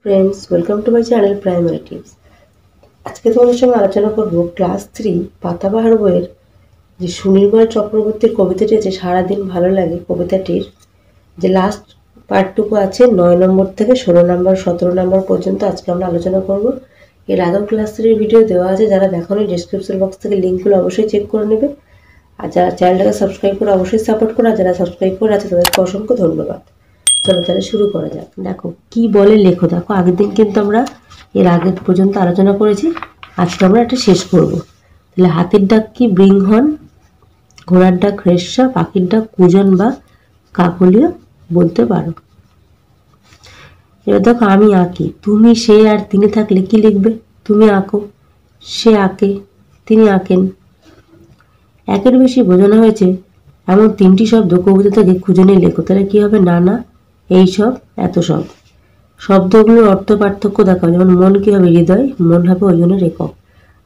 Friends welcome to my channel primary tips. आज के तुम्हारे संगे आलोचना करब क्लास 3 पाताबाहार বইয়ের যে সুনির্মল চক্রবর্তীর কবিতাটি আছে সারাদিন ভালো লাগে কবিতাটির যে লাস্ট পার্টটুকু আছে 9 নম্বর থেকে 16 নম্বর 17 নম্বর পর্যন্ত আজকে আমরা আলোচনা করব। এর আগেও ক্লাস 3 এর ভিডিও দেওয়া আছে, যারা দেখোনি ডেসক্রিপশন বক্স থেকে লিংকগুলো অবশ্যই চেক করে নেবে। আর যারা চ্যানেলটাকে সাবস্ক্রাইব করে অবশ্যই সাপোর্ট করো, আর যারা সাবস্ক্রাইব করে আছে তাদেরকে অসংখ্য ধন্যবাদ। চলো তাহলে শুরু করা যাক। দেখো কি বলে লেখো, দেখো আগের দিন কিন্তু আমরা এর আগে পর্যন্ত আলোচনা করেছি, আজকে আমরা এটা শেষ করব। তাহলে হাতির ডাক কি বৃংহন, ঘোড়ার ডাক রেশা, পাখির ডাক কুজন বা কাকলিও বলতে পারো। এবার দেখো আমি আঁকি, তুমি সে আর তিনি থাকলে কি লিখবে? তুমি আঁকো, সে আঁকে, তিনি আঁকেন। একের বেশি বোঝানো হয়েছে এমন তিনটি শব্দ কবিতা থেকে খুঁজে নিয়ে লেখো। তাহলে কি হবে? নানা, এই সব, এত সব। শব্দগুলোর অর্থ পার্থক্য দেখাও, যেমন মন কি হবে? হৃদয়, মন হবে ওজনের একক।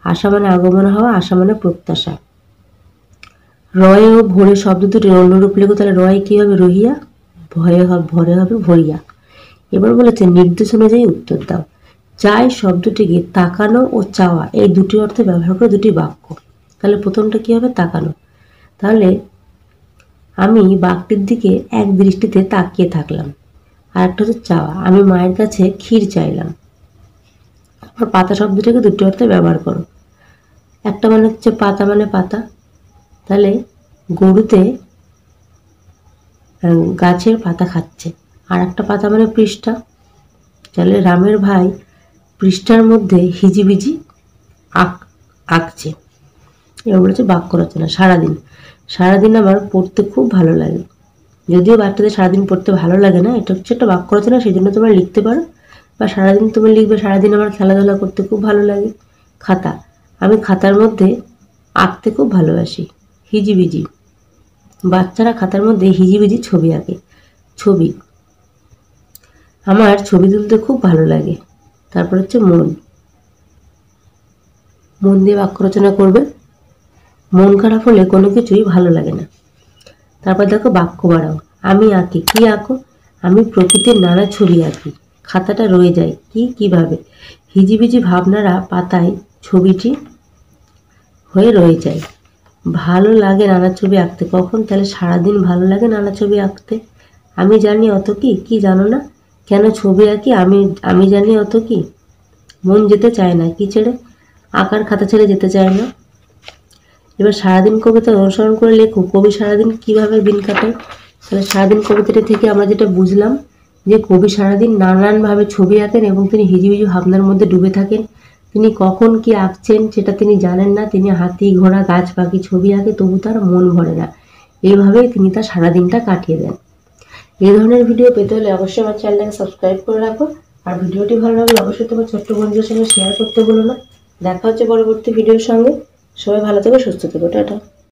আশা মানে আগমন হওয়া, আশা মানে প্রত্যাশা। রয় ও ভোরে শব্দ দুটির অন্যরূপ লেখো। তাহলে রয় কি হবে? রহিয়া, ভরে হবে ভরিয়া। এবার বলেছে নির্দেশ অনুযায়ী উত্তর দাও। চাই শব্দটিকে তাকানো ও চাওয়া এই দুটি অর্থে ব্যবহার করে দুটি বাক্য। তাহলে প্রথমটা কি হবে? তাকানো। তাহলে আমি বাঘটির দিকে এক দৃষ্টিতে তাকিয়ে থাকলাম। আর একটা হচ্ছে চাওয়া, আমি মায়ের কাছে ক্ষীর চাইলাম। আবার পাতা শব্দটাকে দুটি অর্থে ব্যবহার করো। একটা মানে হচ্ছে পাতা মানে পাতা, তাহলে গরুতে গাছের পাতা খাচ্ছে। আর একটা পাতা মানে পৃষ্ঠা, তাহলে রামের ভাই পৃষ্ঠার মধ্যে হিজিবিজি আঁকছে। এবার বলেছে বাক্য রচনা। সারাদিন, সারাদিন আমার পড়তে খুব ভালো লাগে। যদিও বাচ্চাদের সারাদিন পড়তে ভালো লাগে না, এটা হচ্ছে একটা বাক্য রচনা, সেই জন্য তোমরা লিখতে পারো। বা সারাদিন তুমি লিখবে সারাদিন আমার খেলাধুলা করতে খুব ভালো লাগে। খাতা, আমি খাতার মধ্যে আঁকতে খুব ভালোবাসি। হিজিবিজি, বাচ্চারা খাতার মধ্যে হিজিবিজি ছবি আঁকে। ছবি, আমার ছবি তুলতে খুব ভালো লাগে। তারপর হচ্ছে মন, মন দিয়ে বাক্য রচনা করবে। মন খারাপ হলে কোনো কিছুই ভালো লাগে না। তারপর দেখো বাক্য বাড়াও। আমি আঁকি, কি আঁকো? আমি প্রকৃতির নানা ছবি আঁকি। খাতাটা রয়ে যায়, কিভাবে? হিজিবিজি ভাবনারা পাতায় ছবিটি হয়ে রয়ে যায়। ভালো লাগে নানা ছবি আঁকতে, কখন? তাহলে সারাদিন ভালো লাগে নানা ছবি আঁকতে। আমি জানি অত কি জানো না, কেন ছবি আঁকি? আমি জানি অত কি। মন যেতে চায় না, কি ছেড়ে? আঁকার খাতা ছেড়ে যেতে চায় না। এবার সারাদিন কবিতা অনুসরণ করে লেখো কবি সারাদিন কিভাবে দিন কাটায়। তাহলে সারাদিন কবিতাটি থেকে আমরা যেটা বুঝলাম যে কবি সারাদিন নানানভাবে ছবি আঁকেন এবং তিনি হিজিবিজি ভাবনার মধ্যে ডুবে থাকেন। তিনি কখন কি আঁকছেন সেটা তিনি জানেন না। তিনি হাতি, ঘোড়া, গাছ, পাখি ছবি আঁকে, তবু তার মন ভরে না। এইভাবেই তিনি তার সারাদিনটা কাটিয়ে দেন। এই ধরনের ভিডিও পেতে হলে অবশ্যই আমার চ্যানেলটাকে সাবস্ক্রাইব করে রাখো। আর ভিডিওটি ভালো লাগলে অবশ্যই তোমার ছোট্ট বন্ধুদের সঙ্গে শেয়ার করতে বলো না। দেখা হচ্ছে পরবর্তী ভিডিওর সঙ্গে। সবাই ভালো থেকো, সুস্থ থেকো, টাটা।